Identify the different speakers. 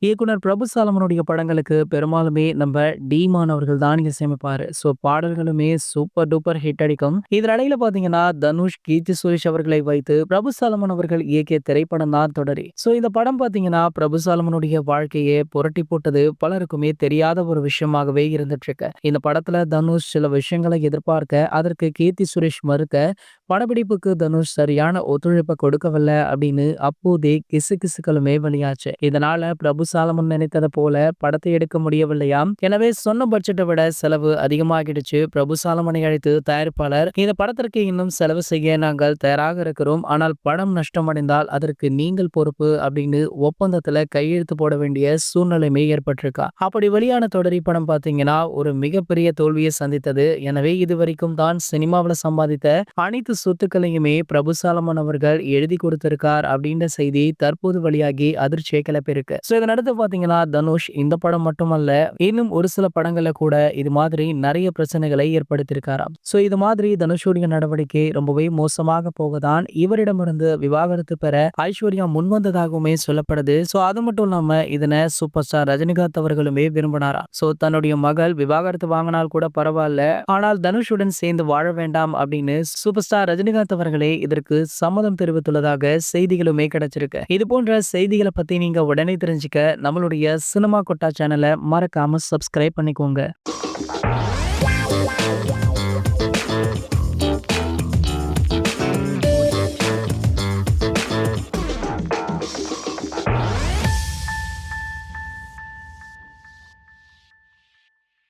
Speaker 1: இயக்குனர் பிரபு சாலமனுடைய படங்களுக்கு பெரும்பாலுமே நம்ம டீமான் அவர்கள் தான் இசையமைப்பாரு. ஸோ பாடல்களுமே சூப்பர் டூப்பர் ஹிட் அடிக்கும். இதனிடையில பார்த்தீங்கன்னா, தனுஷ், கீர்த்தி சுரேஷ் அவர்களை வைத்து பிரபு சாலமன் அவர்கள் இயக்கிய திரைப்படம் தான் தொடரி. ஸோ இந்த படம் பார்த்தீங்கன்னா, பிரபு சாலமனுடைய வாழ்க்கையே புரட்டி போட்டது பலருக்குமே தெரியாத ஒரு விஷயமாகவே இருந்துட்டு இருக்கு. இந்த படத்துல தனுஷ் சில விஷயங்களை எதிர்பார்க்க, அதற்கு கீர்த்தி சுரேஷ் மறுக்க, படப்பிடிப்புக்கு தனுஷ் சரியான ஒத்துழைப்ப கொடுக்கவில்லை அப்படின்னு அப்போதே கிசுகிசுக்களுமே வெளியாச்சு. இதனால பிரபு சாலமன் நினைத்தது போல படத்தை எடுக்க முடியவில்லையாம். எனவே சொன்ன பட்ஜெட்டை விட செலவு அதிகமாகிடுச்சு. பிரபு சாலமனை அழைத்து தயாரிப்பாளர், இந்த படத்திற்கு இன்னும் செலவு செய்ய நாங்கள் தயாராக இருக்கிறோம். ஆனால் படம் நஷ்டமடைந்தால் அதற்கு நீங்கள் பொறுப்பு அப்படின்னு ஒப்பந்தத்துல கையெழுத்து போட வேண்டிய சூழ்நிலைமை ஏற்பட்டிருக்கா. அப்படி வெளியான தொடரி படம் பாத்தீங்கன்னா ஒரு மிகப்பெரிய தோல்வியை சந்தித்தது. எனவே இதுவரைக்கும் தான் சினிமாவில் சம்பாதித்த அனைத்து சொத்துக்களையுமே பிரபு சாலமன் அவர்கள் எழுதி கொடுத்திருக்கார் அப்படின்ற செய்தி தற்போது வெளியாகி அதிர்ச்சியை கிளப்பியிருக்கு. ஸோ இதனடுத்து பாத்தீங்கன்னா தனுஷ் இந்த படம் மட்டுமல்ல, இன்னும் ஒரு சில படங்கள்ல கூட இது மாதிரி நிறைய பிரச்சனைகளை ஏற்படுத்தியிருக்காராம். ஸோ இது மாதிரி தனுஷுடைய நடவடிக்கை ரொம்பவே மோசமாக போகதான் இவரிடமிருந்து விவாகரத்து பெற ஐஸ்வர்யா முன்வந்ததாகவுமே சொல்லப்படுது. ஸோ அது மட்டும் இல்லாம இதனை சூப்பர் ஸ்டார் ரஜினிகாந்த் அவர்களுமே விரும்பினாரா. ஸோ தன்னுடைய மகள் விவாகரத்து வாங்கினால் கூட பரவாயில்ல, ஆனால் தனுஷுடன் சேர்ந்து வாழ வேண்டாம் அப்படின்னு சூப்பர் ஸ்டார் ரஜினிகாந்த் அவர்களே இதற்கு சம்மதம் தெரிவித்துள்ளதாக செய்திகளுமே கிடைச்சிருக்கு. இது போன்ற செய்திகளை பத்தி நீங்க உடனே தெரிஞ்சுக்க நம்மளுடைய சினிமா கொட்டா சேனலை மறக்காம சப்ஸ்கிரைப் பண்ணிக்கோங்க.